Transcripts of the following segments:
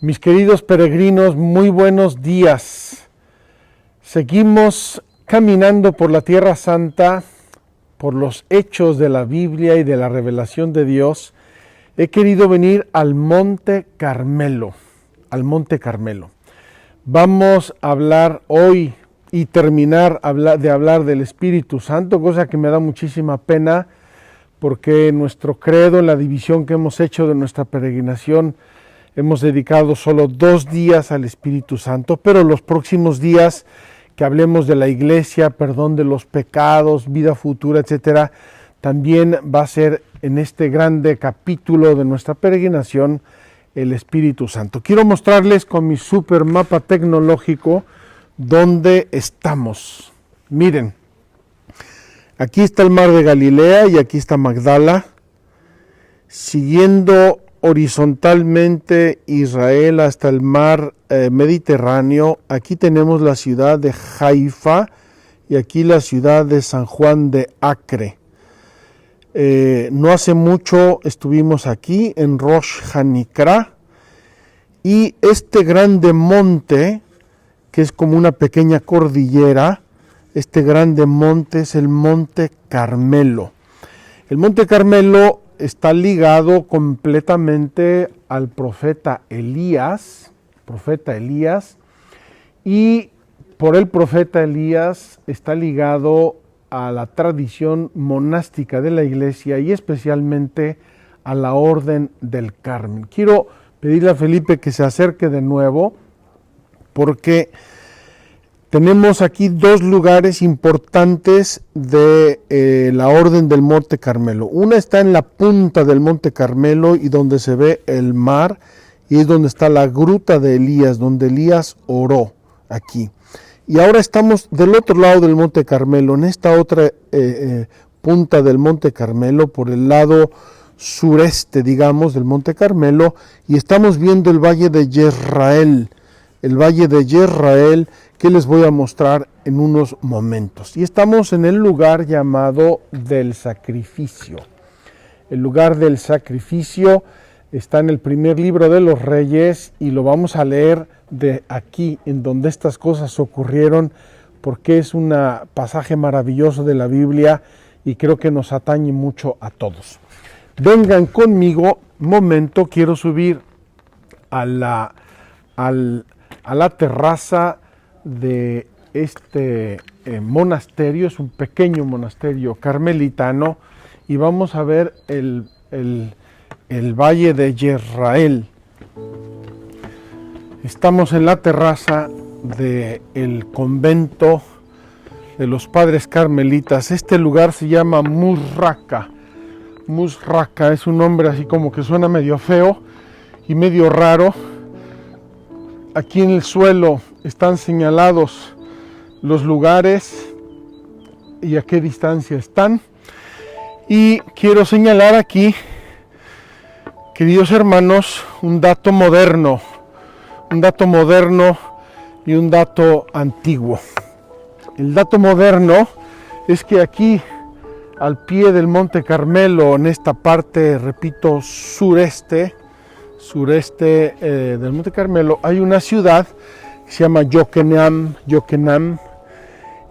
Mis queridos peregrinos, muy buenos días. Seguimos caminando por la Tierra Santa, por los hechos de la Biblia y de la revelación de Dios. He querido venir al Monte Carmelo, Vamos a hablar hoy y terminar de hablar del Espíritu Santo, cosa que me da muchísima pena, porque en nuestro credo, en la división que hemos hecho de nuestra peregrinación, hemos dedicado solo 2 días al Espíritu Santo, pero los próximos días que hablemos de la iglesia, perdón de los pecados, vida futura, etcétera, también va a ser en este grande capítulo de nuestra peregrinación el Espíritu Santo. Quiero mostrarles con mi super mapa tecnológico dónde estamos. Miren, aquí está el mar de Galilea y aquí está Magdala, siguiendo horizontalmente Israel hasta el mar Mediterráneo. Aquí tenemos la ciudad de Haifa y aquí la ciudad de San Juan de Acre. No hace mucho estuvimos aquí en Rosh Hanikra, y este grande monte, que es como una pequeña cordillera, este grande monte es el Monte Carmelo. El Monte Carmelo está ligado completamente al profeta Elías, y por el profeta Elías está ligado a la tradición monástica de la iglesia y especialmente a la Orden del Carmen. Quiero pedirle a Felipe que se acerque de nuevo, porque tenemos aquí 2 lugares importantes de la Orden del Monte Carmelo. Una está en la punta del Monte Carmelo y donde se ve el mar, y es donde está la gruta de Elías, donde Elías oró aquí. Y ahora estamos del otro lado del Monte Carmelo, en esta otra punta del Monte Carmelo, por el lado sureste, digamos, del Monte Carmelo, y estamos viendo el Valle de Jezreel, que les voy a mostrar en unos momentos. Y estamos en el lugar llamado del sacrificio. El lugar del sacrificio está en el primer libro de los Reyes y lo vamos a leer de aquí, en donde estas cosas ocurrieron, porque es un pasaje maravilloso de la Biblia y creo que nos atañe mucho a todos. Vengan conmigo un momento, quiero subir a la terraza de este monasterio. Es un pequeño monasterio carmelitano, y vamos a ver el Valle de Jezreel. Estamos en la terraza del convento de los padres carmelitas. Este lugar se llama Musraka. Musraka es un nombre así como que suena medio feo y medio raro. Aquí en el suelo están señalados los lugares y a qué distancia están. Y quiero señalar aquí, queridos hermanos, un dato moderno y un dato antiguo. El dato moderno es que aquí, al pie del Monte Carmelo, en esta parte, repito, sureste del Monte Carmelo, hay una ciudad que se llama Yoquenam,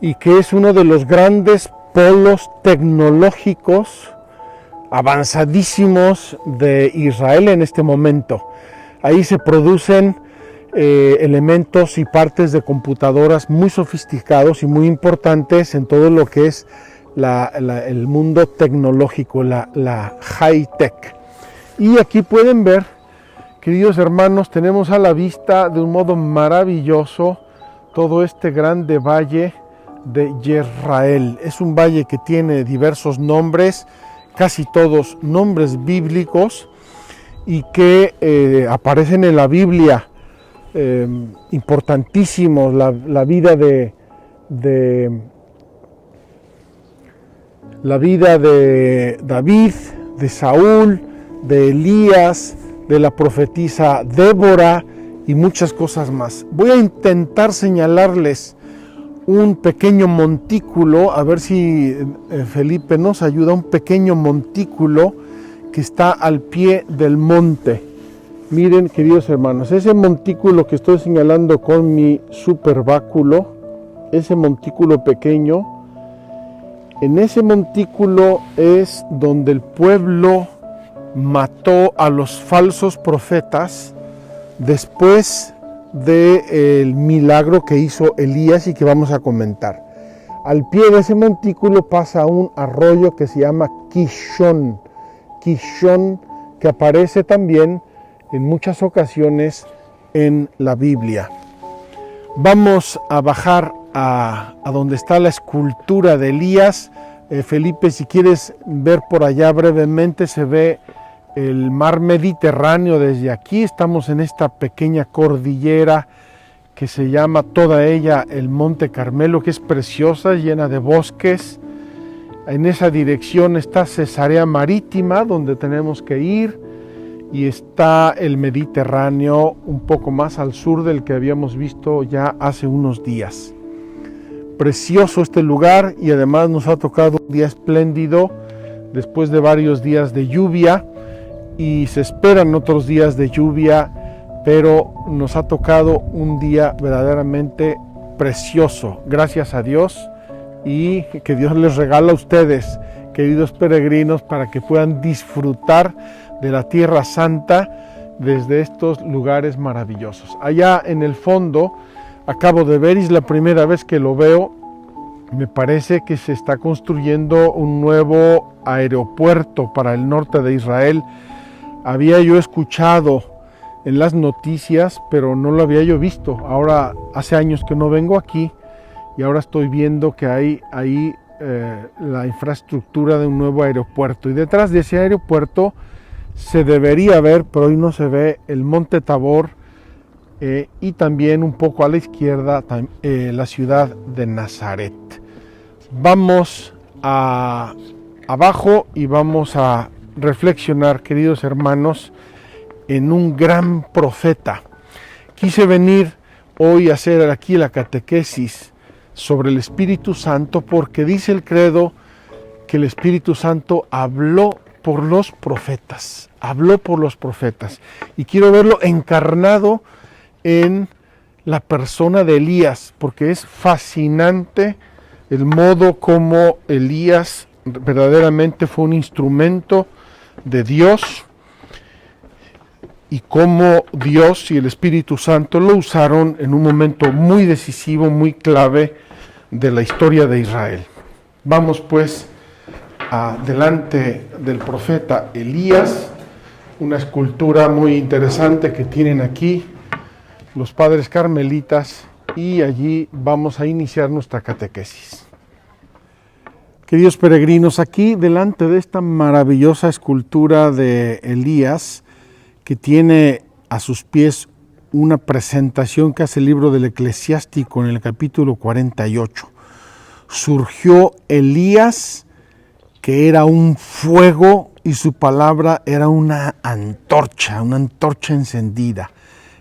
y que es uno de los grandes polos tecnológicos avanzadísimos de Israel en este momento. Ahí se producen elementos y partes de computadoras muy sofisticados y muy importantes en todo lo que es el mundo tecnológico, la high-tech. Y aquí pueden ver, queridos hermanos, tenemos a la vista de un modo maravilloso todo este grande valle de Jezreel. Es un valle que tiene diversos nombres, casi todos nombres bíblicos, y que aparecen en la Biblia, importantísimos. La vida de David, de Saúl, de Elías, de la profetisa Débora y muchas cosas más. Voy a intentar señalarles un pequeño montículo, a ver si Felipe nos ayuda, un pequeño montículo que está al pie del monte. Miren, queridos hermanos, ese montículo que estoy señalando con mi super báculo, ese montículo pequeño, en ese montículo es donde el pueblo mató a los falsos profetas después del milagro que hizo Elías y que vamos a comentar. Al pie de ese montículo pasa un arroyo que se llama Kishón, que aparece también en muchas ocasiones en la Biblia. Vamos a bajar a donde está la escultura de Elías. Felipe, si quieres ver por allá brevemente, se ve el mar Mediterráneo desde aquí. Estamos en esta pequeña cordillera que se llama toda ella el Monte Carmelo, que es preciosa, llena de bosques. En esa dirección está Cesarea Marítima, donde tenemos que ir, y está el Mediterráneo un poco más al sur del que habíamos visto ya hace unos días. Precioso este lugar, y además nos ha tocado un día espléndido después de varios días de lluvia, y se esperan otros días de lluvia, pero nos ha tocado un día verdaderamente precioso, gracias a Dios, y que Dios les regala a ustedes, queridos peregrinos, para que puedan disfrutar de la Tierra Santa desde estos lugares maravillosos. Allá en el fondo, acabo de ver, y es la primera vez que lo veo, me parece que se está construyendo un nuevo aeropuerto para el norte de Israel. Había yo escuchado en las noticias, pero no lo había yo visto. Ahora, hace años que no vengo aquí, y ahora estoy viendo que hay ahí la infraestructura de un nuevo aeropuerto. Y detrás de ese aeropuerto se debería ver, pero hoy no se ve, el Monte Tabor, y también un poco a la izquierda la ciudad de Nazaret. Vamos abajo y vamos a reflexionar, queridos hermanos, en un gran profeta. Quise venir hoy a hacer aquí la catequesis sobre el Espíritu Santo, porque dice el credo que el Espíritu Santo habló por los profetas, y quiero verlo encarnado en la persona de Elías, porque es fascinante el modo como Elías verdaderamente fue un instrumento de Dios, y cómo Dios y el Espíritu Santo lo usaron en un momento muy decisivo, muy clave de la historia de Israel. Vamos pues delante del profeta Elías, una escultura muy interesante que tienen aquí los padres carmelitas, y allí vamos a iniciar nuestra catequesis. Queridos peregrinos, aquí delante de esta maravillosa escultura de Elías, que tiene a sus pies una presentación que hace el libro del Eclesiástico en el capítulo 48, surgió Elías, que era un fuego, y su palabra era una antorcha encendida.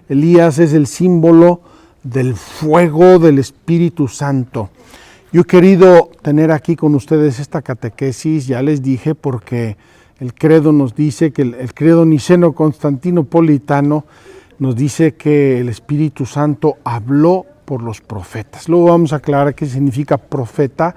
Elías es el símbolo del fuego del Espíritu Santo. Yo he querido tener aquí con ustedes esta catequesis, ya les dije, porque el credo nos dice que el credo niceno-constantinopolitano nos dice que el Espíritu Santo habló por los profetas. Luego vamos a aclarar qué significa profeta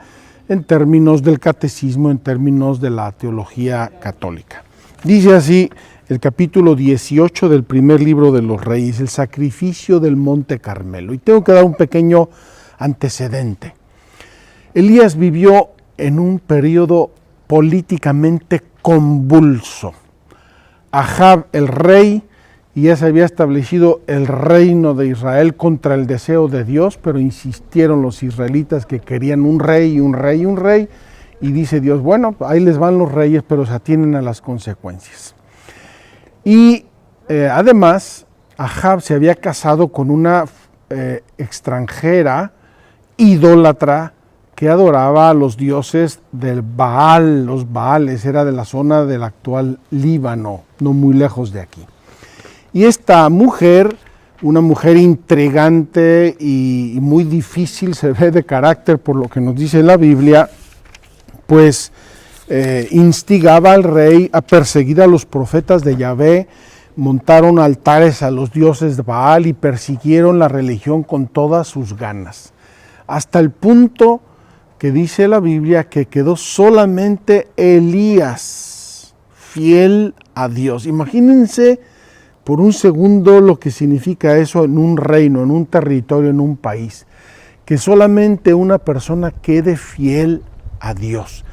en términos del catecismo, en términos de la teología católica. Dice así el capítulo 18 del primer libro de los Reyes, el sacrificio del Monte Carmelo. Y tengo que dar un pequeño antecedente. Elías vivió en un periodo políticamente convulso. Ahab, el rey, y ya se había establecido el reino de Israel contra el deseo de Dios, pero insistieron los israelitas que querían un rey, y dice Dios, bueno, ahí les van los reyes, pero se atienen a las consecuencias. Y además, Ahab se había casado con una extranjera idólatra que adoraba a los dioses del Baal. Los Baales, era de la zona del actual Líbano, no muy lejos de aquí. Y esta mujer, una mujer intrigante y muy difícil, se ve de carácter por lo que nos dice la Biblia, pues instigaba al rey a perseguir a los profetas de Yahvé, montaron altares a los dioses de Baal y persiguieron la religión con todas sus ganas, hasta el punto que dice la Biblia que quedó solamente Elías fiel a Dios. Imagínense por un segundo lo que significa eso en un reino, en un territorio, en un país, que solamente una persona quede fiel a Dios.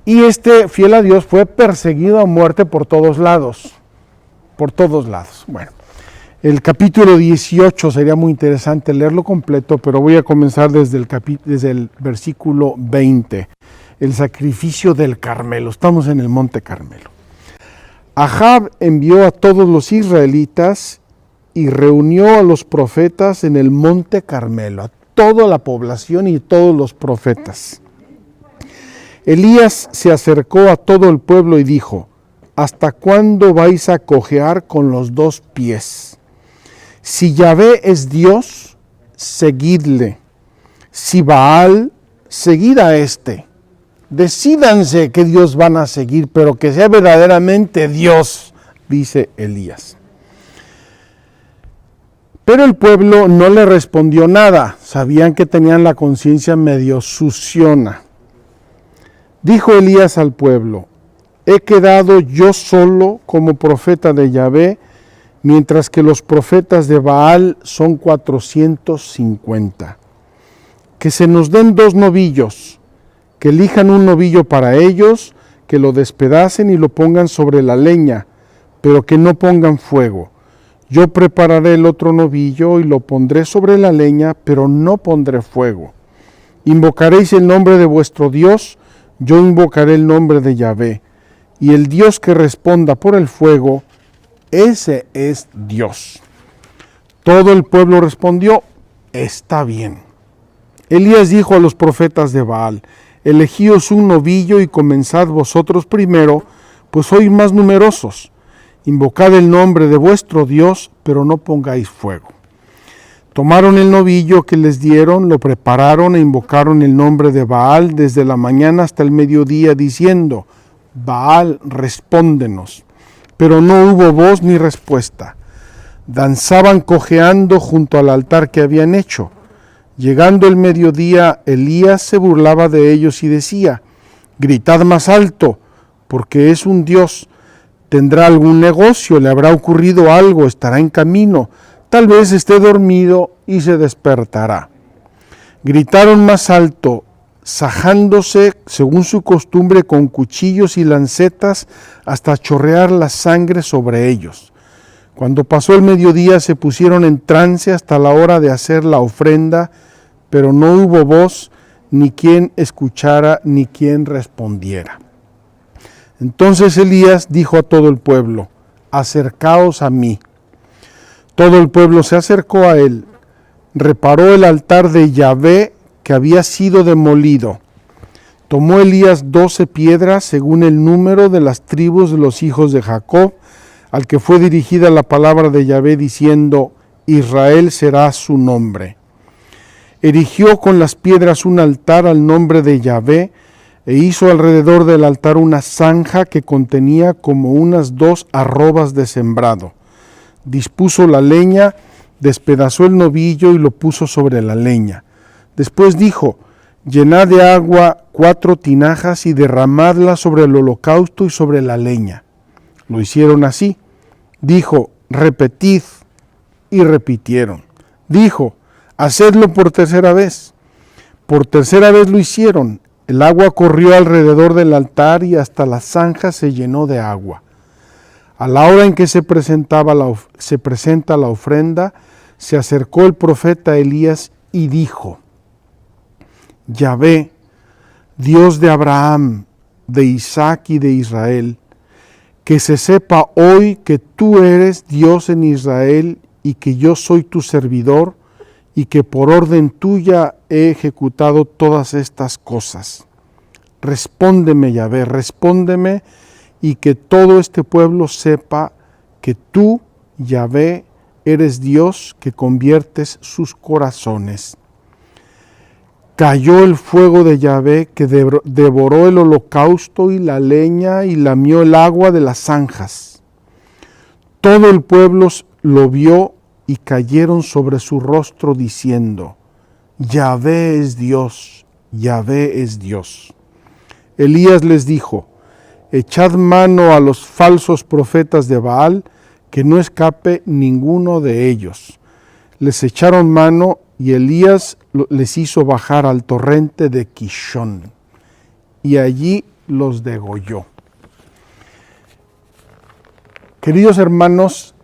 Y este fiel a Dios fue perseguido a muerte por todos lados. Por todos lados. Bueno, el capítulo 18 sería muy interesante leerlo completo, pero voy a comenzar desde el versículo 20. El sacrificio del Carmelo. Estamos en el monte Carmelo. Ahab envió a todos los israelitas y reunió a los profetas en el monte Carmelo, a toda la población y todos los profetas. Elías se acercó a todo el pueblo y dijo: ¿hasta cuándo vais a cojear con los dos pies? Si Yahvé es Dios, seguidle. Si Baal, seguid a éste. Decídanse qué Dios van a seguir, pero que sea verdaderamente Dios, dice Elías. Pero el pueblo no le respondió nada. Sabían que tenían la conciencia medio suciona. Dijo Elías al pueblo: he quedado yo solo como profeta de Yahvé, mientras que los profetas de Baal son 450. Que se nos den 2 novillos, que elijan un novillo para ellos, que lo despedacen y lo pongan sobre la leña, pero que no pongan fuego. Yo prepararé el otro novillo y lo pondré sobre la leña, pero no pondré fuego. Invocaréis el nombre de vuestro Dios, yo invocaré el nombre de Yahvé, y el Dios que responda por el fuego, ese es Dios. Todo el pueblo respondió: está bien. Elías dijo a los profetas de Baal: elegíos un novillo y comenzad vosotros primero, pues sois más numerosos. Invocad el nombre de vuestro Dios, pero no pongáis fuego. Tomaron el novillo que les dieron, lo prepararon e invocaron el nombre de Baal desde la mañana hasta el mediodía, diciendo: Baal, respóndenos. Pero no hubo voz ni respuesta. Danzaban cojeando junto al altar que habían hecho. Llegando el mediodía, Elías se burlaba de ellos y decía: gritad más alto, porque es un Dios. Tendrá algún negocio, le habrá ocurrido algo, estará en camino, tal vez esté dormido y se despertará. Gritaron más alto, sajándose según su costumbre con cuchillos y lancetas hasta chorrear la sangre sobre ellos. Cuando pasó el mediodía se pusieron en trance hasta la hora de hacer la ofrenda, pero no hubo voz, ni quien escuchara, ni quien respondiera. Entonces Elías dijo a todo el pueblo: acercaos a mí. Todo el pueblo se acercó a él, reparó el altar de Yahvé que había sido demolido. Tomó Elías 12 piedras según el número de las tribus de los hijos de Jacob, al que fue dirigida la palabra de Yahvé diciendo: Israel será su nombre. Erigió con las piedras un altar al nombre de Yahvé, e hizo alrededor del altar una zanja que contenía como unas 2 arrobas de sembrado. Dispuso la leña, despedazó el novillo y lo puso sobre la leña. Después dijo: llenad de agua 4 tinajas y derramadla sobre el holocausto y sobre la leña. Lo hicieron así. Dijo: repetid, y repitieron. Dijo: hacedlo por 3ª vez. Por 3ª vez lo hicieron. El agua corrió alrededor del altar y hasta la zanja se llenó de agua. A la hora en que se presenta la ofrenda, se acercó el profeta Elías y dijo: Yahvé, Dios de Abraham, de Isaac y de Israel, que se sepa hoy que tú eres Dios en Israel y que yo soy tu servidor, y que por orden tuya he ejecutado todas estas cosas. Respóndeme, Yahvé, respóndeme, y que todo este pueblo sepa que tú, Yahvé, eres Dios que conviertes sus corazones. Cayó el fuego de Yahvé que devoró el holocausto y la leña y lamió el agua de las zanjas. Todo el pueblo lo vio y cayeron sobre su rostro diciendo: Yahvé es Dios, Yahvé es Dios. Elías les dijo: echad mano a los falsos profetas de Baal, que no escape ninguno de ellos. Les echaron mano y Elías les hizo bajar al torrente de Kishón, y allí los degolló. Queridos hermanos,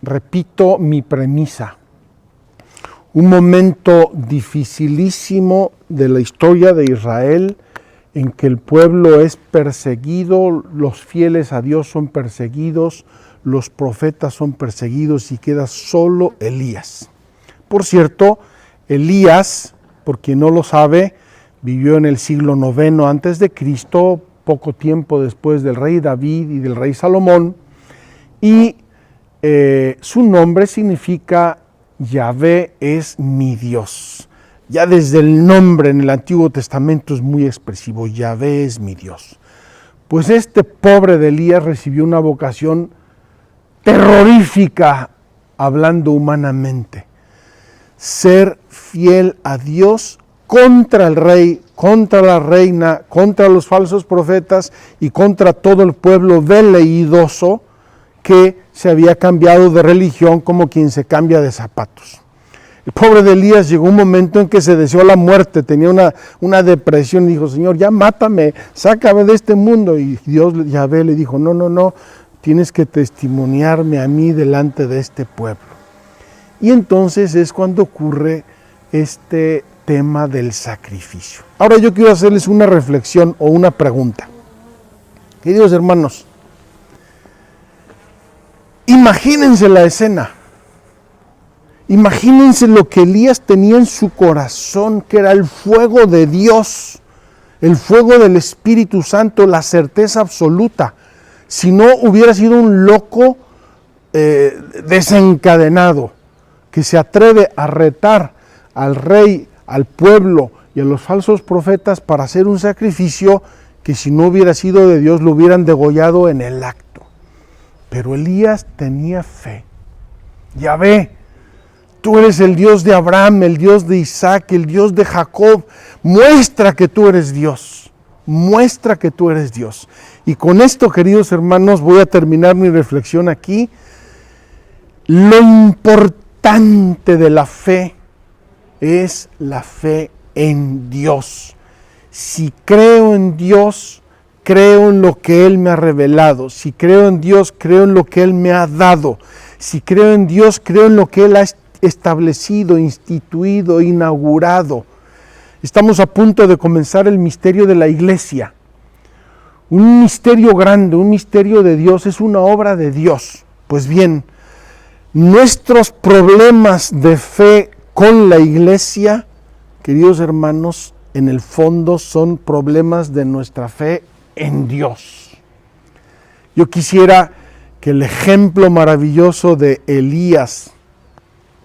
repito mi premisa. Un momento dificilísimo de la historia de Israel, en que el pueblo es perseguido, los fieles a Dios son perseguidos, los profetas son perseguidos y queda solo Elías. Por cierto, Elías, por quien no lo sabe, vivió en el siglo IX antes de Cristo, poco tiempo después del rey David y del rey Salomón, y su nombre significa Yahvé es mi Dios. Ya desde el nombre en el Antiguo Testamento es muy expresivo, Yahvé es mi Dios. Pues este pobre de Elías recibió una vocación terrorífica, hablando humanamente. Ser fiel a Dios contra el rey, contra la reina, contra los falsos profetas y contra todo el pueblo veleidoso que se había cambiado de religión como quien se cambia de zapatos. El pobre de Elías llegó un momento en que se deseó la muerte, tenía una depresión, dijo: Señor, ya mátame, sácame de este mundo. Y Dios, Yahvé, le dijo: no, tienes que testimoniarme a mí delante de este pueblo. Y entonces es cuando ocurre este tema del sacrificio. Ahora yo quiero hacerles una reflexión o una pregunta. Queridos hermanos, imagínense la escena. Imagínense lo que Elías tenía en su corazón, que era el fuego de Dios, el fuego del Espíritu Santo, la certeza absoluta. Si no, hubiera sido un loco desencadenado, que se atreve a retar al rey, al pueblo y a los falsos profetas para hacer un sacrificio que, si no hubiera sido de Dios, lo hubieran degollado en el acto. Pero Elías tenía fe. Yahvé, tú eres el Dios de Abraham, el Dios de Isaac, el Dios de Jacob. Muestra que tú eres Dios. Muestra que tú eres Dios. Y con esto, queridos hermanos, voy a terminar mi reflexión aquí. Lo importante de la fe es la fe en Dios. Si creo en Dios, creo en lo que Él me ha revelado. Si creo en Dios, creo en lo que Él me ha dado. Si creo en Dios, creo en lo que Él ha establecido, instituido, inaugurado. Estamos a punto de comenzar el misterio de la Iglesia. Un misterio grande, un misterio de Dios, es una obra de Dios. Pues bien, nuestros problemas de fe con la Iglesia, queridos hermanos, en el fondo son problemas de nuestra fe en Dios. Yo quisiera que el ejemplo maravilloso de Elías,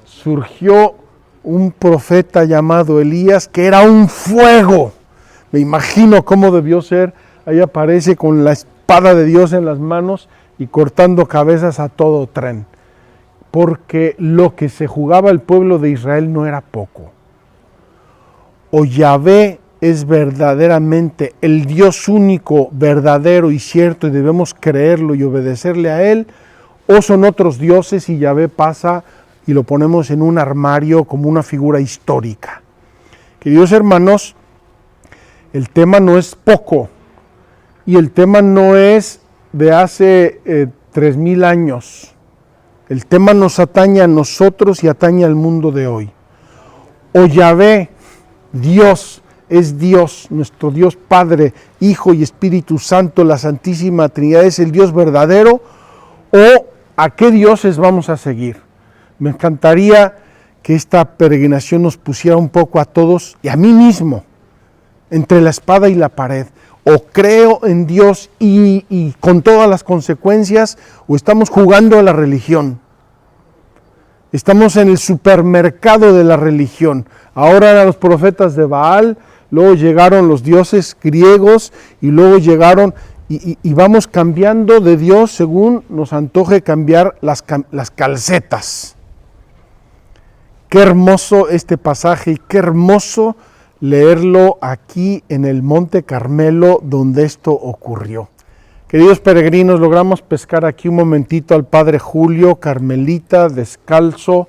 surgió un profeta llamado Elías que era un fuego. Me imagino cómo debió ser. Ahí aparece con la espada de Dios en las manos y cortando cabezas a todo tren. Porque lo que se jugaba el pueblo de Israel no era poco. O Yahvé es verdaderamente el Dios único, verdadero y cierto, y debemos creerlo y obedecerle a Él, o son otros dioses y Yahvé pasa y lo ponemos en un armario como una figura histórica. Queridos hermanos, el tema no es poco, y el tema no es de hace 3000 años. El tema nos atañe a nosotros y atañe al mundo de hoy. O Yahvé, Dios, es Dios, nuestro Dios Padre, Hijo y Espíritu Santo, la Santísima Trinidad es el Dios verdadero, o a qué dioses vamos a seguir. Me encantaría que esta peregrinación nos pusiera un poco a todos y a mí mismo entre la espada y la pared. O creo en Dios y con todas las consecuencias, o estamos jugando a la religión. Estamos en el supermercado de la religión. Ahora eran los profetas de Baal, luego llegaron los dioses griegos y luego llegaron y vamos cambiando de Dios según nos antoje cambiar las calcetas. Qué hermoso este pasaje y qué hermoso leerlo aquí en el Monte Carmelo donde esto ocurrió. Queridos peregrinos, logramos pescar aquí un momentito al Padre Julio, carmelita, descalzo,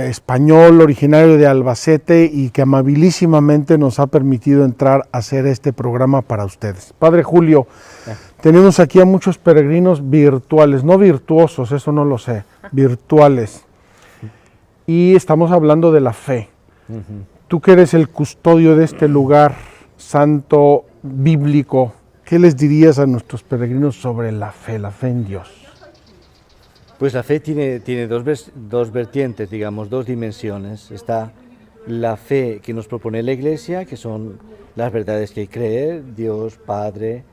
español, originario de Albacete y que amabilísimamente nos ha permitido entrar a hacer este programa para ustedes. Padre Julio, tenemos aquí a muchos peregrinos virtuales, no virtuosos, eso no lo sé, virtuales. Y estamos hablando de la fe. Tú que eres el custodio de este lugar santo, bíblico, ¿qué les dirías a nuestros peregrinos sobre la fe en Dios? Pues la fe tiene dos vertientes, digamos, dos dimensiones. Está la fe que nos propone la Iglesia, que son las verdades que hay que creer, Dios, Padre,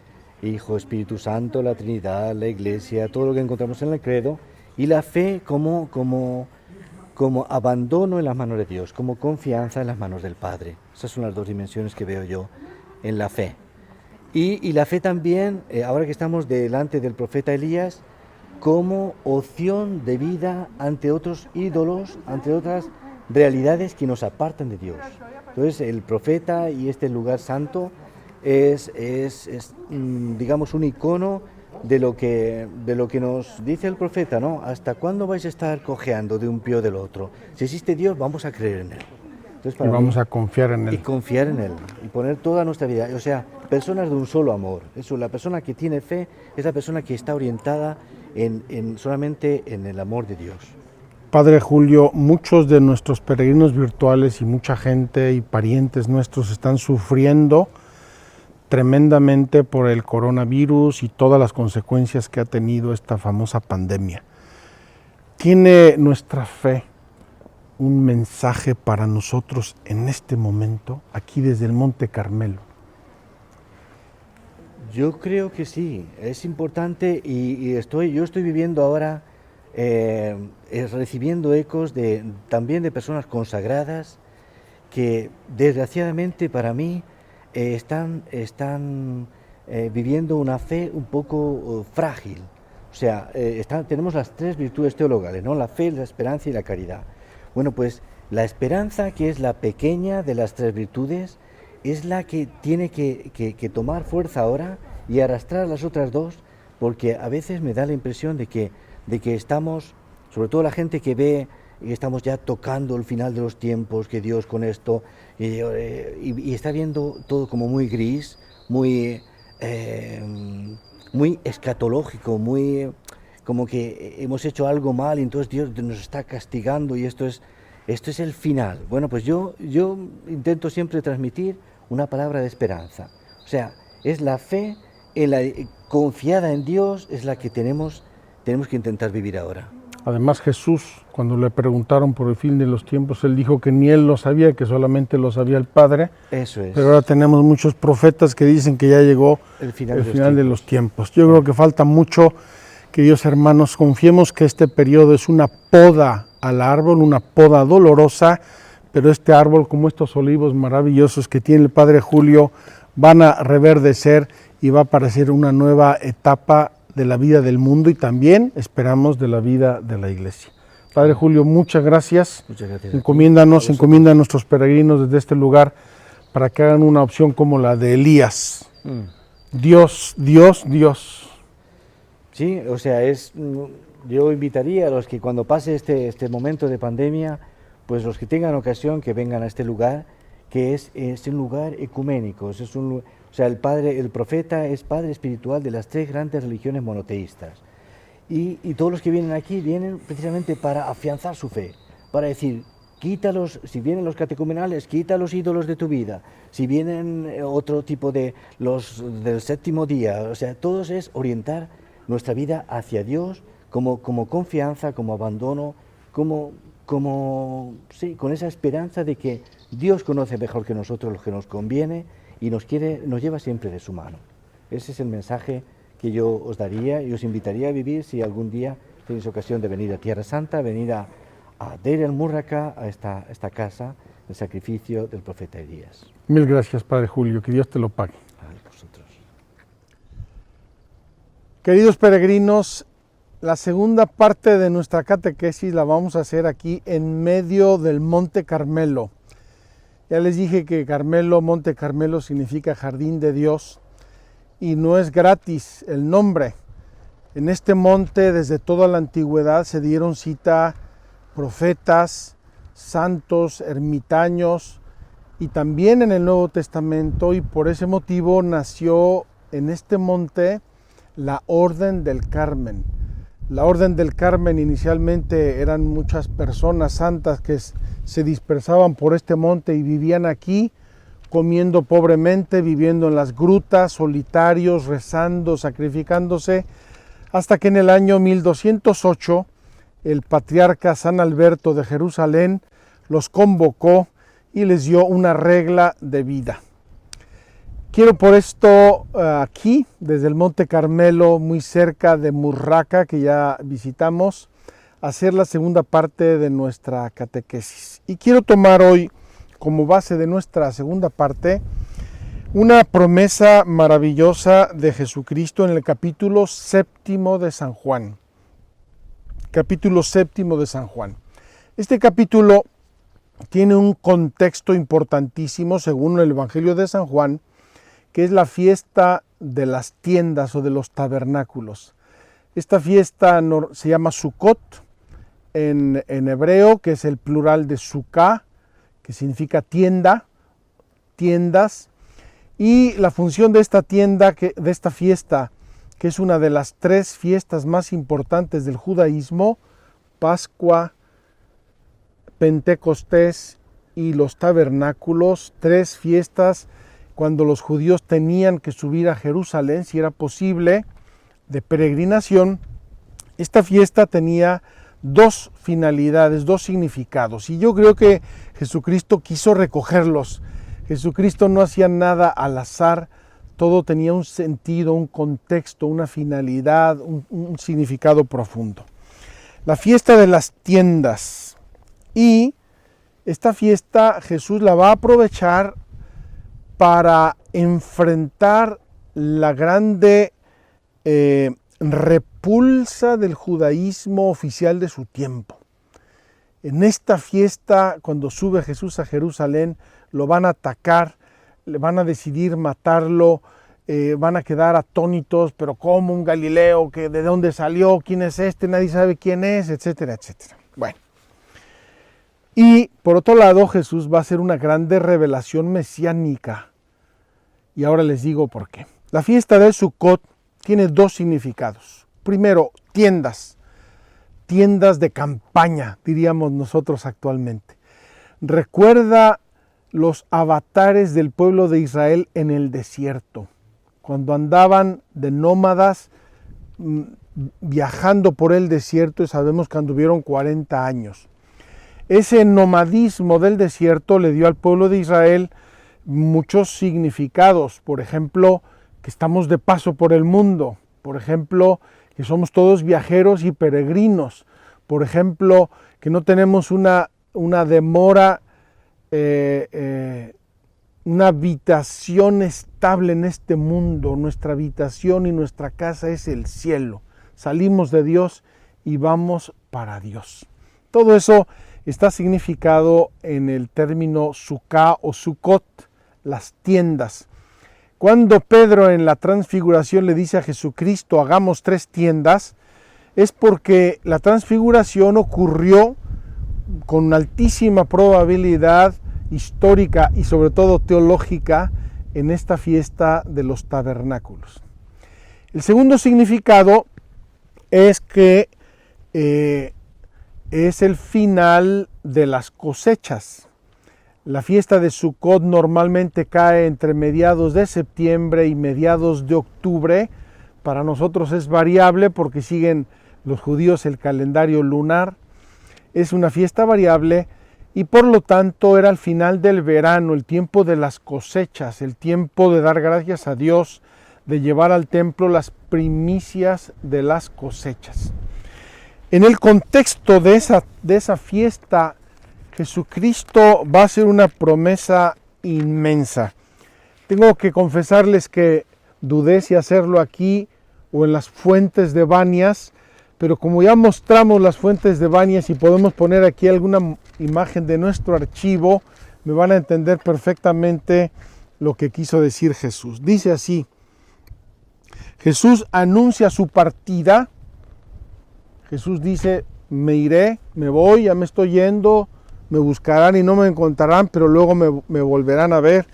Hijo, Espíritu Santo, la Trinidad, la Iglesia, todo lo que encontramos en el credo, y la fe como abandono en las manos de Dios, como confianza en las manos del Padre. Esas son las dos dimensiones que veo yo en la fe. Y la fe también, ahora que estamos delante del profeta Elías, como opción de vida ante otros ídolos, ante otras realidades que nos apartan de Dios. Entonces el profeta y este lugar santo es digamos, un icono de lo que nos dice el profeta, ¿no? ¿Hasta cuándo vais a estar cojeando de un pie o del otro? Si existe Dios, vamos a creer en Él. Entonces, y vamos a confiar en Él. Y confiar en Él, y poner toda nuestra vida. O sea, personas de un solo amor. Eso, la persona que tiene fe es la persona que está orientada solamente en el amor de Dios. Padre Julio, muchos de nuestros peregrinos virtuales y mucha gente y parientes nuestros están sufriendo tremendamente por el coronavirus y todas las consecuencias que ha tenido esta famosa pandemia. ¿Tiene nuestra fe un mensaje para nosotros en este momento, aquí desde el Monte Carmelo? Yo creo que sí, es importante y yo estoy viviendo ahora, recibiendo ecos también de personas consagradas que desgraciadamente para mí están viviendo una fe un poco frágil. O sea, tenemos las tres virtudes teologales, ¿no? La fe, la esperanza y la caridad. Bueno, pues la esperanza, que es la pequeña de las tres virtudes, es la que tiene que tomar fuerza ahora y arrastrar las otras dos, porque a veces me da la impresión de que estamos, sobre todo la gente que ve y estamos ya tocando el final de los tiempos, que Dios con esto, y está viendo todo como muy gris, muy escatológico, muy como que hemos hecho algo mal y entonces Dios nos está castigando y esto es el final. Bueno, pues yo intento siempre transmitir una palabra de esperanza. O sea, es la fe confiada en Dios, es la que tenemos que intentar vivir ahora. Además, Jesús, cuando le preguntaron por el fin de los tiempos, él dijo que ni él lo sabía, que solamente lo sabía el Padre. Eso es. Pero ahora tenemos muchos profetas que dicen que ya llegó el final de los tiempos. Yo creo que falta mucho, queridos hermanos, confiemos que este periodo es una poda al árbol, una poda dolorosa, pero este árbol, como estos olivos maravillosos que tiene el Padre Julio, van a reverdecer y va a aparecer una nueva etapa de la vida del mundo y también esperamos de la vida de la Iglesia. Padre Julio, muchas gracias. Muchas gracias. Encomienda a nuestros peregrinos desde este lugar para que hagan una opción como la de Elías. Dios. Sí, o sea, yo invitaría a los que cuando pase este momento de pandemia, pues los que tengan ocasión que vengan a este lugar, que es un lugar ecuménico, o sea, el profeta es padre espiritual de las tres grandes religiones monoteístas. Y todos los que vienen aquí vienen precisamente para afianzar su fe, para decir, si vienen los catecumenales, quita los ídolos de tu vida, si vienen otro tipo del séptimo día, o sea, todos es orientar nuestra vida hacia Dios como confianza, como abandono, con esa esperanza de que Dios conoce mejor que nosotros lo que nos conviene y nos lleva siempre de su mano. Ese es el mensaje que yo os daría y os invitaría a vivir si algún día tenéis ocasión de venir a Tierra Santa, venir a Deir el-Múrraka, a esta casa, el sacrificio del profeta Elías. Mil gracias, Padre Julio, que Dios te lo pague. A vosotros. Queridos peregrinos, la segunda parte de nuestra catequesis la vamos a hacer aquí en medio del Monte Carmelo. Ya les dije que Carmelo, Monte Carmelo significa Jardín de Dios y no es gratis el nombre. En este monte desde toda la antigüedad se dieron cita profetas, santos, ermitaños y también en el Nuevo Testamento, y por ese motivo nació en este monte la Orden del Carmen. La Orden del Carmen inicialmente eran muchas personas santas que se dispersaban por este monte y vivían aquí, comiendo pobremente, viviendo en las grutas, solitarios, rezando, sacrificándose, hasta que en el año 1208 el patriarca San Alberto de Jerusalén los convocó y les dio una regla de vida. Quiero por esto aquí, desde el Monte Carmelo, muy cerca de Murraca, que ya visitamos, hacer la segunda parte de nuestra catequesis. Y quiero tomar hoy como base de nuestra segunda parte una promesa maravillosa de Jesucristo en el capítulo 7 de San Juan. Capítulo 7 de San Juan. Este capítulo tiene un contexto importantísimo según el Evangelio de San Juan, que es la fiesta de las tiendas o de los tabernáculos. Esta fiesta se llama Sukkot en hebreo, que es el plural de Sukkah, que significa tienda, tiendas, y la función de esta tienda, de esta fiesta, que es una de las tres fiestas más importantes del judaísmo, Pascua, Pentecostés y los tabernáculos, tres fiestas cuando los judíos tenían que subir a Jerusalén, si era posible, de peregrinación. Esta fiesta tenía dos finalidades, dos significados, y yo creo que Jesucristo quiso recogerlos. Jesucristo no hacía nada al azar, todo tenía un sentido, un contexto, una finalidad, un significado profundo. La fiesta de las tiendas, y esta fiesta Jesús la va a aprovechar para enfrentar la grande repulsa del judaísmo oficial de su tiempo. En esta fiesta, cuando sube Jesús a Jerusalén, lo van a atacar, le van a decidir matarlo, van a quedar atónitos, pero ¿cómo un Galileo? ¿De dónde salió? ¿Quién es este? Nadie sabe quién es, etcétera, etcétera. Bueno. Y por otro lado, Jesús va a hacer una grande revelación mesiánica. Y ahora les digo por qué. La fiesta de Sukkot tiene dos significados. Primero, tiendas. Tiendas de campaña, diríamos nosotros actualmente. Recuerda los avatares del pueblo de Israel en el desierto, cuando andaban de nómadas viajando por el desierto, y sabemos que anduvieron 40 años. Ese nomadismo del desierto le dio al pueblo de Israel muchos significados. Por ejemplo, que estamos de paso por el mundo. Por ejemplo, que somos todos viajeros y peregrinos. Por ejemplo, que no tenemos una demora, una habitación estable en este mundo. Nuestra habitación y nuestra casa es el cielo. Salimos de Dios y vamos para Dios. Todo eso está significado en el término Sukkah o Sukkot, las tiendas. Cuando Pedro en la transfiguración le dice a Jesucristo, hagamos 3 tiendas, es porque la transfiguración ocurrió con altísima probabilidad histórica y sobre todo teológica en esta fiesta de los tabernáculos. El segundo significado es que es el final de las cosechas. La fiesta de Sukkot normalmente cae entre mediados de septiembre y mediados de octubre. Para nosotros es variable porque siguen los judíos el calendario lunar. Es una fiesta variable y por lo tanto era el final del verano, el tiempo de las cosechas, el tiempo de dar gracias a Dios, de llevar al templo las primicias de las cosechas. En el contexto de esa fiesta, Jesucristo va a hacer una promesa inmensa. Tengo que confesarles que dudé si hacerlo aquí o en las fuentes de Banias, pero como ya mostramos las fuentes de Banias y podemos poner aquí alguna imagen de nuestro archivo, me van a entender perfectamente lo que quiso decir Jesús. Dice así: Jesús anuncia su partida. Jesús dice: me iré, me voy, ya me estoy yendo, me buscarán y no me encontrarán, pero luego me volverán a ver.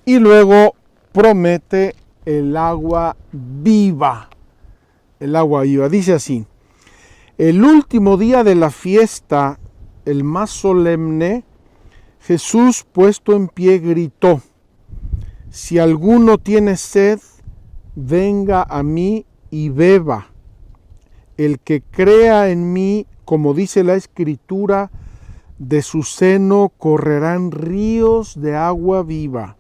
Y luego promete el agua viva. El agua viva. Dice así: el último día de la fiesta, el más solemne, Jesús, puesto en pie, gritó: si alguno tiene sed, venga a mí y beba. El que crea en mí, como dice la Escritura, de su seno correrán ríos de agua viva.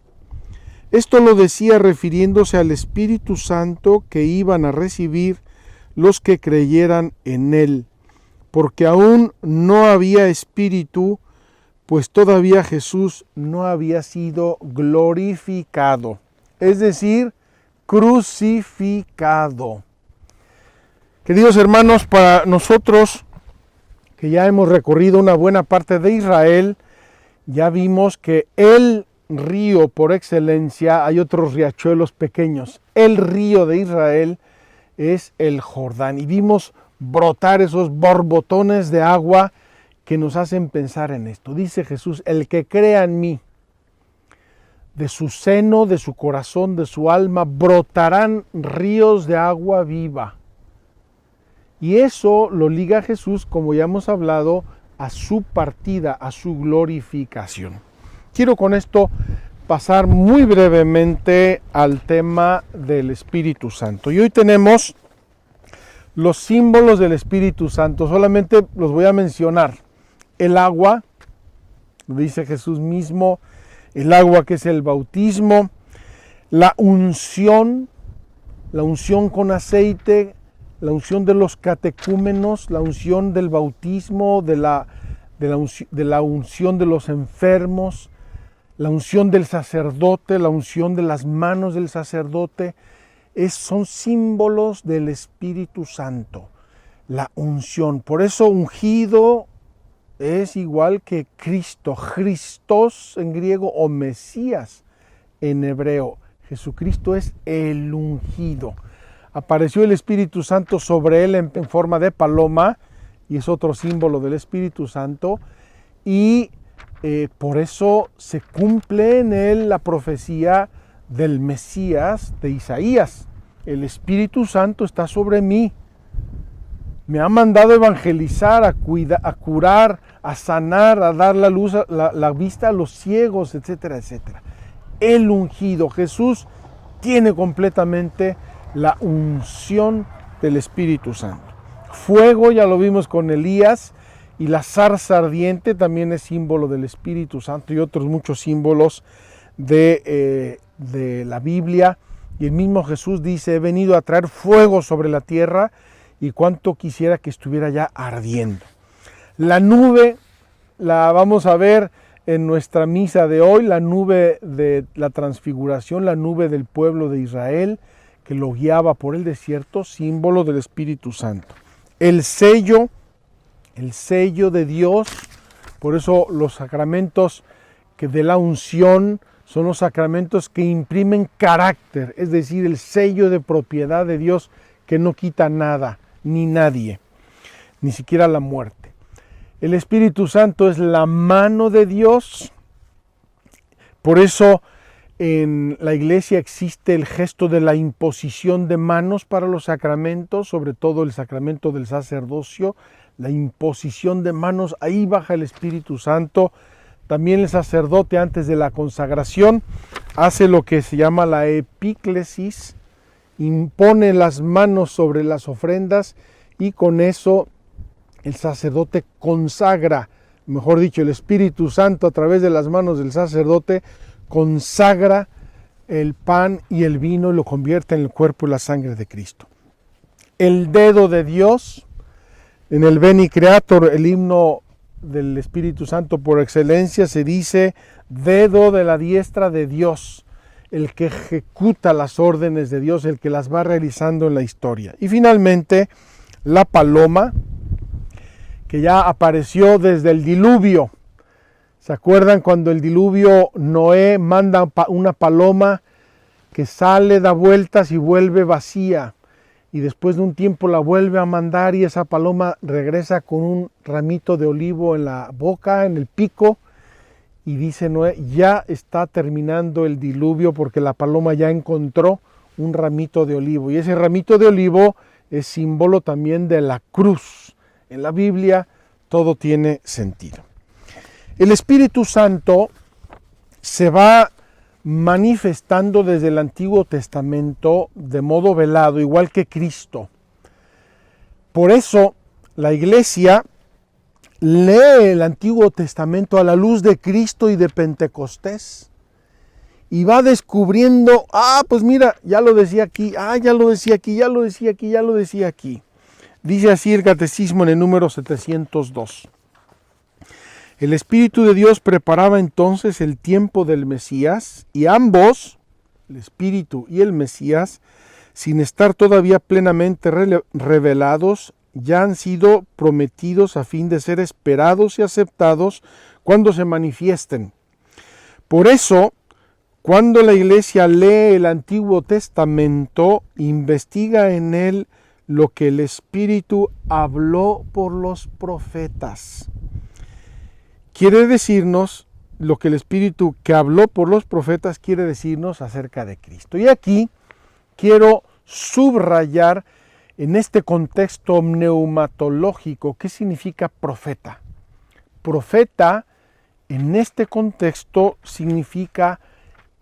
Esto lo decía refiriéndose al Espíritu Santo que iban a recibir los que creyeran en él, porque aún no había Espíritu, pues todavía Jesús no había sido glorificado, es decir, crucificado. Queridos hermanos, para nosotros que ya hemos recorrido una buena parte de Israel, ya vimos que el río por excelencia, hay otros riachuelos pequeños, el río de Israel es el Jordán, y vimos brotar esos borbotones de agua que nos hacen pensar en esto. Dice Jesús: el que crea en mí, de su seno, de su corazón, de su alma, brotarán ríos de agua viva. Y eso lo liga Jesús, como ya hemos hablado, a su partida, a su glorificación. Quiero con esto pasar muy brevemente al tema del Espíritu Santo. Y hoy tenemos los símbolos del Espíritu Santo. Solamente los voy a mencionar. El agua, dice Jesús mismo, el agua que es el bautismo, la unción con aceite, la unción de los catecúmenos, la unción del bautismo, de la unción de los enfermos, la unción del sacerdote, la unción de las manos del sacerdote, son símbolos del Espíritu Santo, la unción. Por eso ungido es igual que Cristo, Christos en griego o Mesías en hebreo. Jesucristo es el ungido. Apareció el Espíritu Santo sobre él en forma de paloma, y es otro símbolo del Espíritu Santo, y por eso se cumple en él la profecía del Mesías de Isaías. El Espíritu Santo está sobre mí, me ha mandado a evangelizar, a curar, a sanar, a dar la luz, la vista a los ciegos, etcétera, etcétera. El ungido, Jesús tiene completamente la unción del Espíritu Santo. Fuego, ya lo vimos con Elías, y la zarza ardiente también es símbolo del Espíritu Santo, y otros muchos símbolos de la Biblia. Y el mismo Jesús dice: he venido a traer fuego sobre la tierra, y cuánto quisiera que estuviera ya ardiendo. La nube la vamos a ver en nuestra misa de hoy, la nube de la transfiguración, la nube del pueblo de Israel que lo guiaba por el desierto, símbolo del Espíritu Santo. El sello de Dios, por eso los sacramentos que de la unción son los sacramentos que imprimen carácter, es decir, el sello de propiedad de Dios que no quita nada, ni nadie, ni siquiera la muerte. El Espíritu Santo es la mano de Dios, por eso en la iglesia existe el gesto de la imposición de manos para los sacramentos, sobre todo el sacramento del sacerdocio, la imposición de manos, ahí baja el Espíritu Santo. También el sacerdote antes de la consagración hace lo que se llama la epíclesis, impone las manos sobre las ofrendas y con eso el sacerdote consagra, mejor dicho, el Espíritu Santo a través de las manos del sacerdote consagra el pan y el vino y lo convierte en el cuerpo y la sangre de Cristo. El dedo de Dios, en el Veni Creator, el himno del Espíritu Santo por excelencia, se dice dedo de la diestra de Dios. el que ejecuta las órdenes de Dios, el que las va realizando en la historia. Y finalmente, la paloma, que ya apareció desde el diluvio. ¿Se acuerdan cuando el diluvio Noé manda una paloma que sale, da vueltas y vuelve vacía? Y después de un tiempo la vuelve a mandar y esa paloma regresa con un ramito de olivo en la boca, en el pico. Y dice Noé, ya está terminando el diluvio porque la paloma ya encontró un ramito de olivo. Y ese ramito de olivo es símbolo también de la cruz. En la Biblia todo tiene sentido. El Espíritu Santo se va manifestando desde el Antiguo Testamento de modo velado, igual que Cristo. Por eso la Iglesia lee el Antiguo Testamento a la luz de Cristo y de Pentecostés y va descubriendo, pues mira, ya lo decía aquí, ya lo decía aquí, ya lo decía aquí, ya lo decía aquí. Dice así el Catecismo en el número 702. El Espíritu de Dios preparaba entonces el tiempo del Mesías y ambos, el Espíritu y el Mesías, sin estar todavía plenamente revelados, ya han sido prometidos a fin de ser esperados y aceptados cuando se manifiesten. Por eso, cuando la Iglesia lee el Antiguo Testamento, investiga en él lo que el Espíritu habló por los profetas. Quiere decirnos lo que el Espíritu que habló por los profetas quiere decirnos acerca de Cristo. Y aquí quiero subrayar en este contexto neumatológico qué significa profeta. Profeta en este contexto significa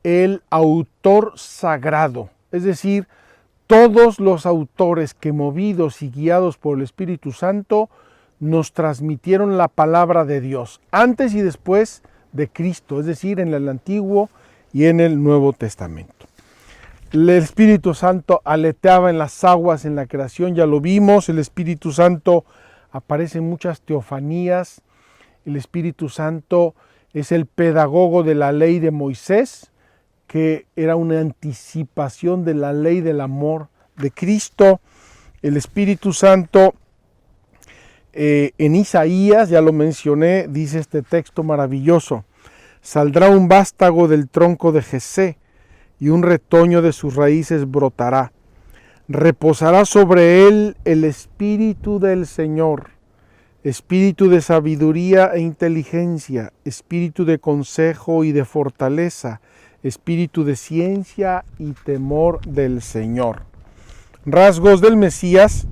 el autor sagrado, es decir, todos los autores que movidos y guiados por el Espíritu Santo nos transmitieron la palabra de Dios, antes y después de Cristo, es decir, en el Antiguo y en el Nuevo Testamento. El Espíritu Santo aleteaba en las aguas en la creación, ya lo vimos, el Espíritu Santo aparece en muchas teofanías, el Espíritu Santo es el pedagogo de la ley de Moisés, que era una anticipación de la ley del amor de Cristo. El Espíritu Santo en Isaías, ya lo mencioné, dice este texto maravilloso: saldrá un vástago del tronco de Jesé y un retoño de sus raíces brotará. Reposará sobre él el Espíritu del Señor, Espíritu de sabiduría e inteligencia, Espíritu de consejo y de fortaleza, Espíritu de ciencia y temor del Señor. Rasgos del Mesías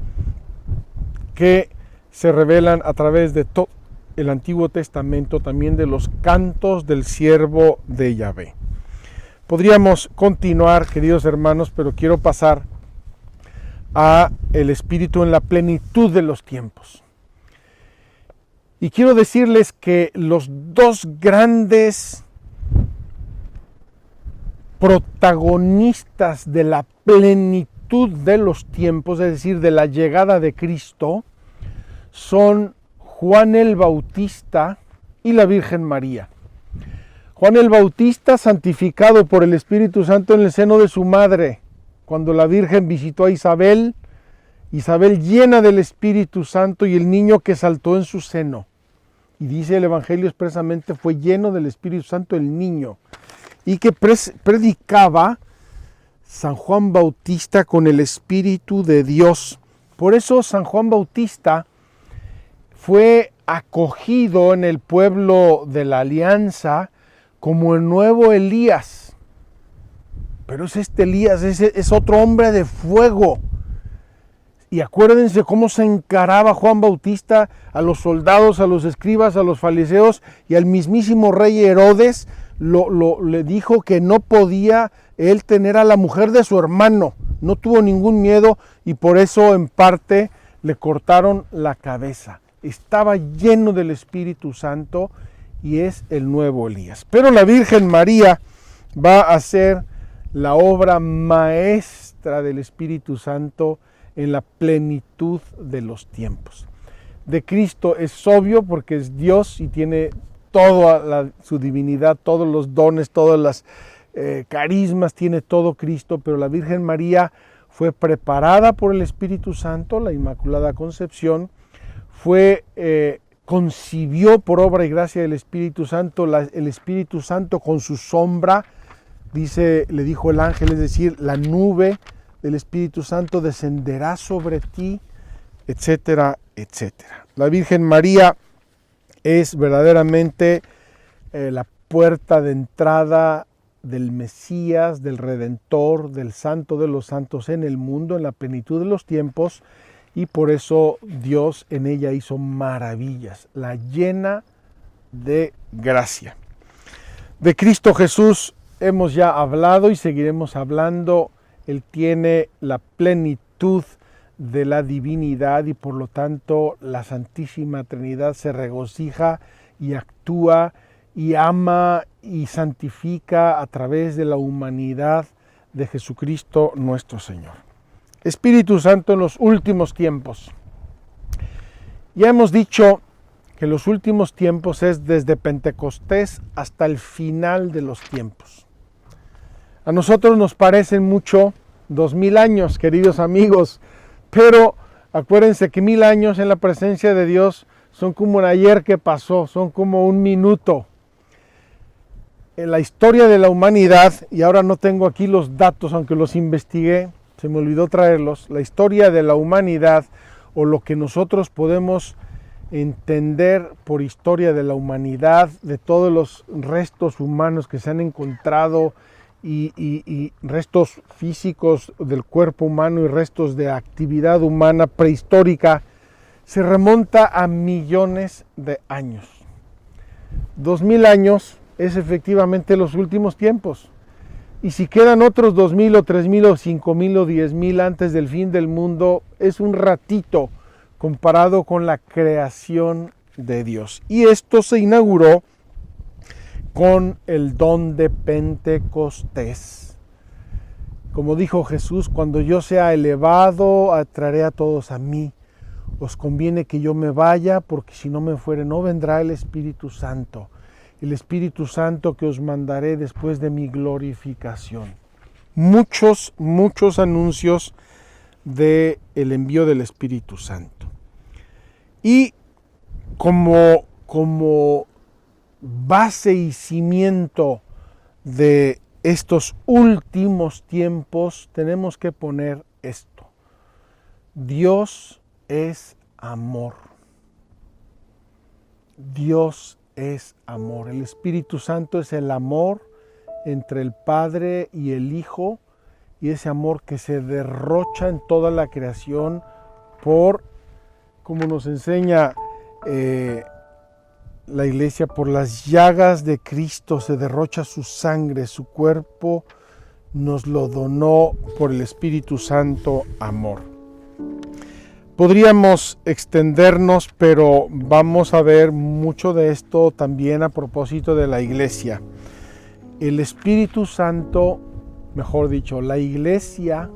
que se revelan a través de todo el Antiguo Testamento, también de los cantos del siervo de Yahvé. Podríamos continuar, queridos hermanos, pero quiero pasar a el Espíritu en la plenitud de los tiempos. Y quiero decirles que los dos grandes protagonistas de la plenitud de los tiempos, es decir, de la llegada de Cristo, son Juan el Bautista y la Virgen María. Juan el Bautista, santificado por el Espíritu Santo en el seno de su madre, cuando la Virgen visitó a Isabel, Isabel llena del Espíritu Santo y el niño que saltó en su seno. Y dice el Evangelio expresamente, fue lleno del Espíritu Santo el niño, y que predicaba San Juan Bautista con el Espíritu de Dios. Por eso San Juan Bautista fue acogido en el pueblo de la Alianza como el nuevo Elías. Pero es este Elías, es otro hombre de fuego. Y acuérdense cómo se encaraba Juan Bautista a los soldados, a los escribas, a los fariseos y al mismísimo rey Herodes. Le dijo que no podía él tener a la mujer de su hermano. No tuvo ningún miedo y por eso en parte le cortaron la cabeza. Estaba lleno del Espíritu Santo y es el nuevo Elías. Pero la Virgen María va a ser la obra maestra del Espíritu Santo en la plenitud de los tiempos. De Cristo es obvio porque es Dios y tiene toda su divinidad, todos los dones, todas las carismas tiene todo Cristo, pero la Virgen María fue preparada por el Espíritu Santo, la Inmaculada Concepción, concibió por obra y gracia del Espíritu Santo, el Espíritu Santo con su sombra, le dijo el ángel, es decir, la nube del Espíritu Santo descenderá sobre ti, etcétera, etcétera. La Virgen María es verdaderamente la puerta de entrada del Mesías, del Redentor, del Santo de los Santos en el mundo, en la plenitud de los tiempos, y por eso Dios en ella hizo maravillas, la llena de gracia. De Cristo Jesús hemos ya hablado y seguiremos hablando. Él tiene la plenitud de la divinidad y por lo tanto la Santísima Trinidad se regocija y actúa y ama y santifica a través de la humanidad de Jesucristo nuestro Señor. Espíritu Santo en los últimos tiempos. Ya hemos dicho que los últimos tiempos es desde Pentecostés hasta el final de los tiempos. A nosotros nos parecen mucho 2000 años, queridos amigos, pero acuérdense que 1000 años en la presencia de Dios son como un ayer que pasó, son como un minuto. En la historia de la humanidad, y ahora no tengo aquí los datos, aunque los investigué, se me olvidó traerlos, la historia de la humanidad o lo que nosotros podemos entender por historia de la humanidad, de todos los restos humanos que se han encontrado y restos físicos del cuerpo humano y restos de actividad humana prehistórica, se remonta a millones de años. 2000 años es efectivamente los últimos tiempos. Y si quedan otros 2000 o 3000 o 5000 o 10000 antes del fin del mundo, es un ratito comparado con la creación de Dios. Y esto se inauguró con el don de Pentecostés. Como dijo Jesús, cuando yo sea elevado, atraeré a todos a mí. Os conviene que yo me vaya, porque si no me fuere, no vendrá el Espíritu Santo. El Espíritu Santo que os mandaré después de mi glorificación. Muchos anuncios del envío del Espíritu Santo. Y como base y cimiento de estos últimos tiempos, tenemos que poner esto. Dios es amor. Dios es amor. El Espíritu Santo es el amor entre el Padre y el Hijo, y ese amor que se derrocha en toda la creación por, como nos enseña la Iglesia, por las llagas de Cristo se derrocha su sangre, su cuerpo nos lo donó por el Espíritu Santo amor. Podríamos extendernos, pero vamos a ver mucho de esto también a propósito de la Iglesia. El Espíritu Santo, mejor dicho, la Iglesia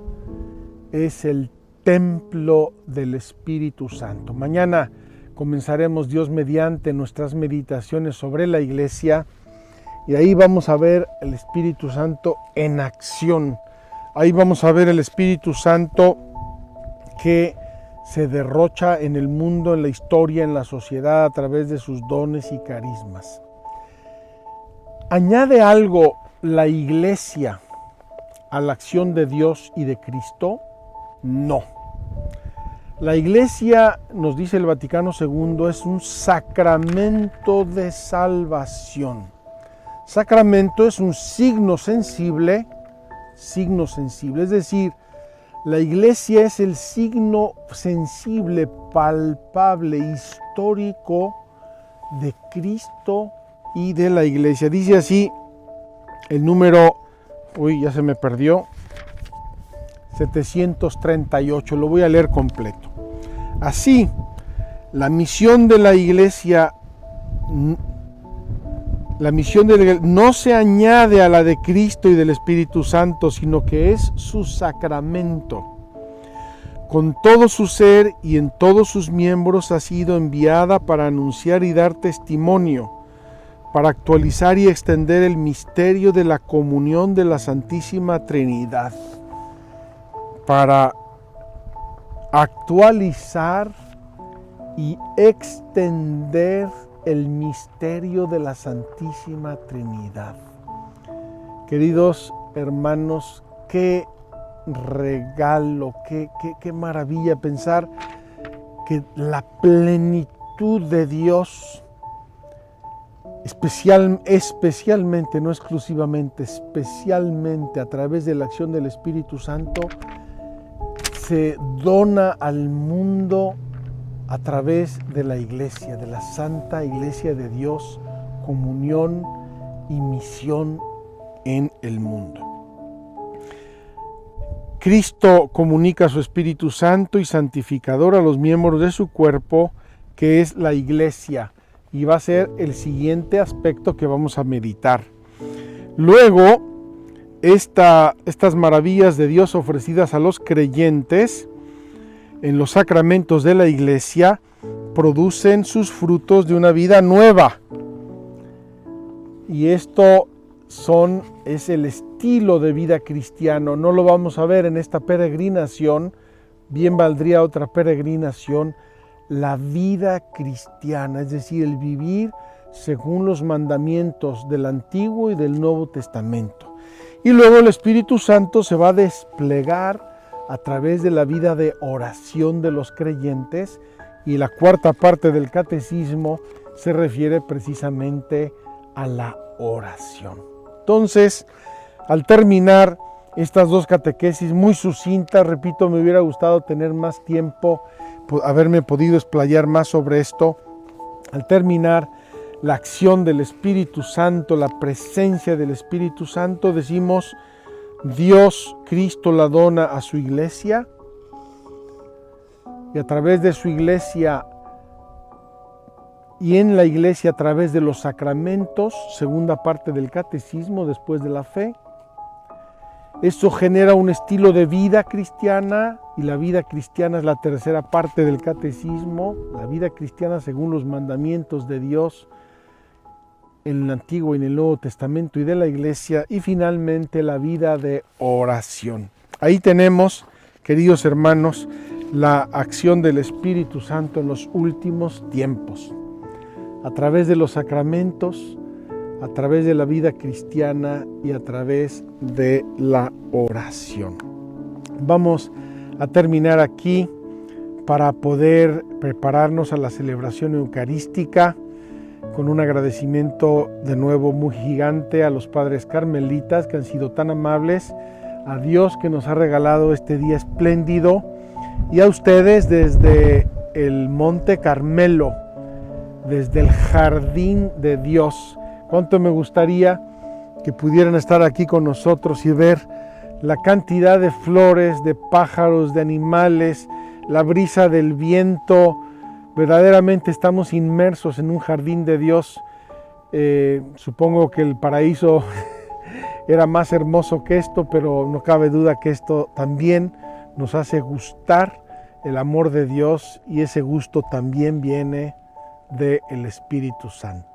es el templo del Espíritu Santo. Mañana comenzaremos, Dios mediante, nuestras meditaciones sobre la Iglesia y ahí vamos a ver el Espíritu Santo en acción. Ahí vamos a ver el Espíritu Santo que se derrocha en el mundo, en la historia, en la sociedad, a través de sus dones y carismas. ¿Añade algo la Iglesia a la acción de Dios y de Cristo? No. La Iglesia, nos dice el Vaticano II, es un sacramento de salvación. Sacramento es un signo sensible, es decir, la Iglesia es el signo sensible, palpable, histórico de Cristo y de la Iglesia. Dice así el número, ya se me perdió, 738, lo voy a leer completo. Así, la misión de la Iglesia no se añade a la de Cristo y del Espíritu Santo, sino que es su sacramento. Con todo su ser y en todos sus miembros ha sido enviada para anunciar y dar testimonio, para actualizar y extender el misterio de la comunión de la Santísima Trinidad, para actualizar y extender el misterio de la Santísima Trinidad. Queridos hermanos, qué regalo, qué maravilla pensar que la plenitud de Dios, especialmente, no exclusivamente, especialmente a través de la acción del Espíritu Santo, se dona al mundo a través de la Iglesia, de la Santa Iglesia de Dios, comunión y misión en el mundo. Cristo comunica su Espíritu Santo y santificador a los miembros de su cuerpo, que es la Iglesia, y va a ser el siguiente aspecto que vamos a meditar. Luego, estas maravillas de Dios ofrecidas a los creyentes en los sacramentos de la Iglesia producen sus frutos de una vida nueva. Y esto es el estilo de vida cristiano. No lo vamos a ver en esta peregrinación, bien valdría otra peregrinación. La vida cristiana, es decir, el vivir según los mandamientos del Antiguo y del Nuevo Testamento. Y luego el Espíritu Santo se va a desplegar a través de la vida de oración de los creyentes, y la cuarta parte del catecismo se refiere precisamente a la oración. Entonces, al terminar estas dos catequesis muy sucintas, repito, me hubiera gustado tener más tiempo, haberme podido explayar más sobre esto. Al terminar la acción del Espíritu Santo, la presencia del Espíritu Santo, decimos: Dios, Cristo la dona a su Iglesia, y a través de su Iglesia y en la Iglesia a través de los sacramentos, segunda parte del catecismo después de la fe. Esto genera un estilo de vida cristiana, y la vida cristiana es la tercera parte del catecismo, la vida cristiana según los mandamientos de Dios en el Antiguo y en el Nuevo Testamento y de la Iglesia, y finalmente la vida de oración. Ahí tenemos, queridos hermanos, la acción del Espíritu Santo en los últimos tiempos, a través de los sacramentos, a través de la vida cristiana y a través de la oración. Vamos a terminar aquí para poder prepararnos a la celebración eucarística, con un agradecimiento de nuevo muy gigante a los padres carmelitas que han sido tan amables, a Dios que nos ha regalado este día espléndido, y a ustedes desde el Monte Carmelo, desde el Jardín de Dios. Cuánto me gustaría que pudieran estar aquí con nosotros y ver la cantidad de flores, de pájaros, de animales, la brisa del viento. Verdaderamente estamos inmersos en un jardín de Dios. Supongo que el paraíso era más hermoso que esto, pero no cabe duda que esto también nos hace gustar el amor de Dios, y ese gusto también viene del Espíritu Santo.